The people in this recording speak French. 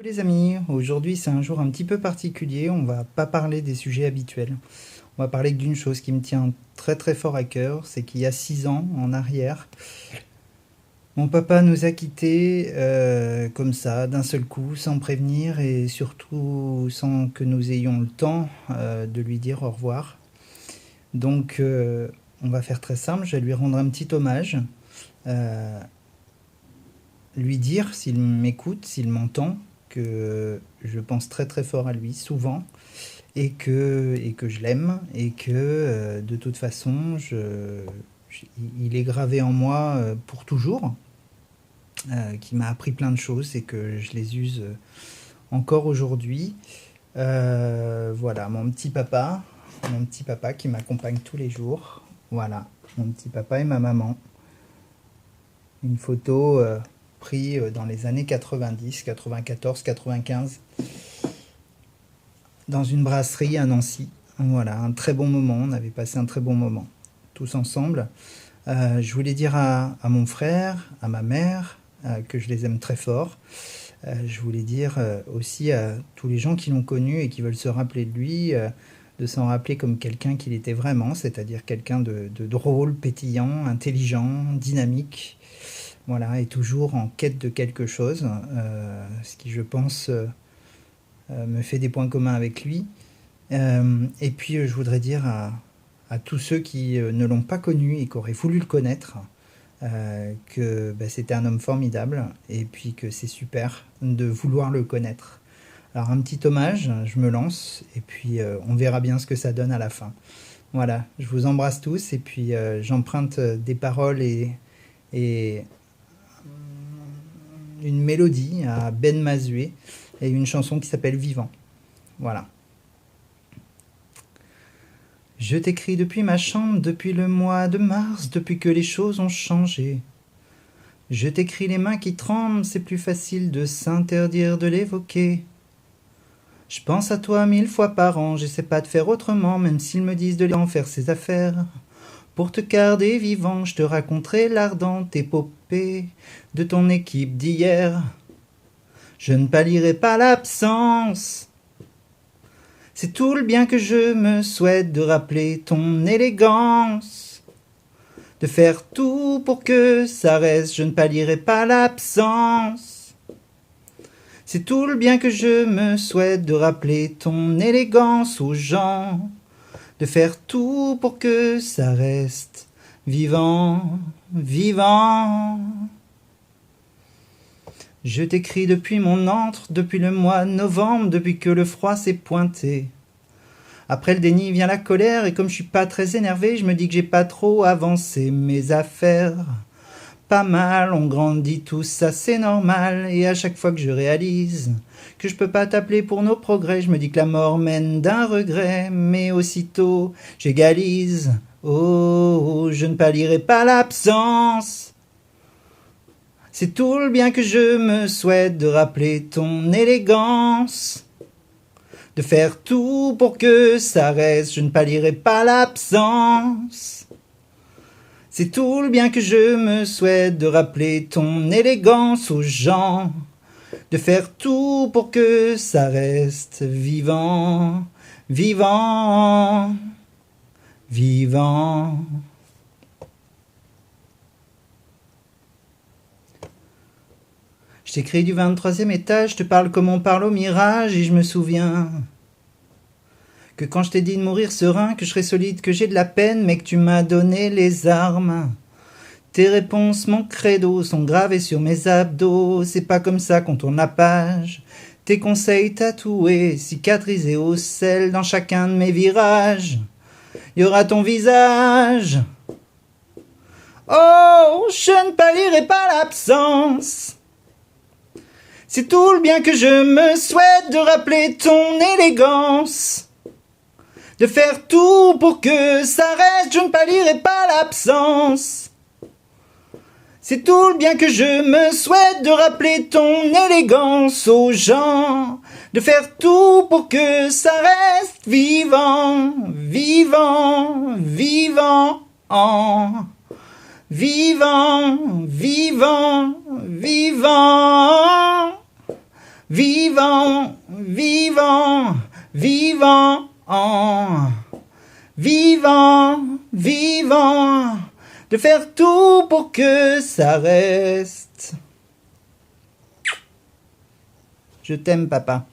Les amis, aujourd'hui c'est un jour un petit peu particulier, on va pas parler des sujets habituels. On va parler d'une chose qui me tient très très fort à cœur, c'est qu'il y a 6 ans en arrière, mon papa nous a quittés comme ça, d'un seul coup, sans prévenir et surtout sans que nous ayons le temps de lui dire au revoir. Donc on va faire très simple, je vais lui rendre un petit hommage, euh, lui dire s'il m'écoute, s'il m'entend, que je pense très très fort à lui, souvent, et que je l'aime, et que de toute façon, il est gravé en moi pour toujours, qui m'a appris plein de choses et que je les use encore aujourd'hui. Voilà, mon petit papa qui m'accompagne tous les jours. Voilà, mon petit papa et ma maman. Une photo prise dans les années 90, 94, 95, dans une brasserie à Nancy. Voilà, un très bon moment, on avait passé un très bon moment, tous ensemble. Je voulais dire à mon frère, à ma mère, que je les aime très fort. Je voulais dire aussi à tous les gens qui l'ont connu et qui veulent se rappeler de lui, de s'en rappeler comme quelqu'un qu'il était vraiment, c'est-à-dire quelqu'un de drôle, pétillant, intelligent, dynamique, voilà, et toujours en quête de quelque chose, ce qui, je pense, me fait des points communs avec lui. Et puis, je voudrais dire à tous ceux qui ne l'ont pas connu et qui auraient voulu le connaître, que c'était un homme formidable et puis que c'est super de vouloir le connaître. Alors un petit hommage, je me lance et puis on verra bien ce que ça donne à la fin. Voilà, je vous embrasse tous et puis j'emprunte des paroles et une mélodie à Ben Mazué et une chanson qui s'appelle Vivant. Voilà. Je t'écris depuis ma chambre, depuis le mois de mars, depuis que les choses ont changé. Je t'écris les mains qui tremblent, c'est plus facile de s'interdire de l'évoquer. Je pense à toi 1000 fois par an, j'essaie pas de faire autrement, même s'ils me disent de en faire ses affaires. Pour te garder vivant, je te raconterai l'ardente épopée de ton équipe d'hier. Je ne pallierai pas l'absence. C'est tout le bien que je me souhaite de rappeler ton élégance. De faire tout pour que ça reste, je ne pallierai pas l'absence. C'est tout le bien que je me souhaite de rappeler ton élégance aux gens. De faire tout pour que ça reste vivant, vivant. Je t'écris depuis mon antre, depuis le mois de novembre, depuis que le froid s'est pointé. Après le déni vient la colère, et comme je suis pas très énervé, je me dis que j'ai pas trop avancé mes affaires. Pas mal, on grandit tous, ça c'est normal, et à chaque fois que je réalise que je peux pas t'appeler pour nos progrès, je me dis que la mort mène d'un regret, mais aussitôt j'égalise. Oh, je ne pallierai pas l'absence. C'est tout le bien que je me souhaite de rappeler ton élégance. De faire tout pour que ça reste, je ne pallierai pas l'absence. C'est tout le bien que je me souhaite de rappeler ton élégance aux gens. De faire tout pour que ça reste vivant, vivant, vivant. Je t'écris du 23e étage, je te parle comme on parle au mirage, et je me souviens que quand je t'ai dit de mourir serein, que je serais solide, que j'ai de la peine, mais que tu m'as donné les armes. Tes réponses, mon credo, sont gravées sur mes abdos, c'est pas comme ça qu'on tourne la page. Tes conseils tatoués, cicatrisés au sel dans chacun de mes virages. Y aura ton visage. Oh, je ne pallierai pas l'absence. C'est tout le bien que je me souhaite de rappeler ton élégance. De faire tout pour que ça reste, je ne pallierai pas l'absence. C'est tout le bien que je me souhaite de rappeler ton élégance aux gens. De faire tout pour que ça reste vivant, vivant, vivant, vivant, vivant, vivant. vivant, vivant, vivant, vivant, vivant, de faire tout pour que ça reste. Je t'aime, papa.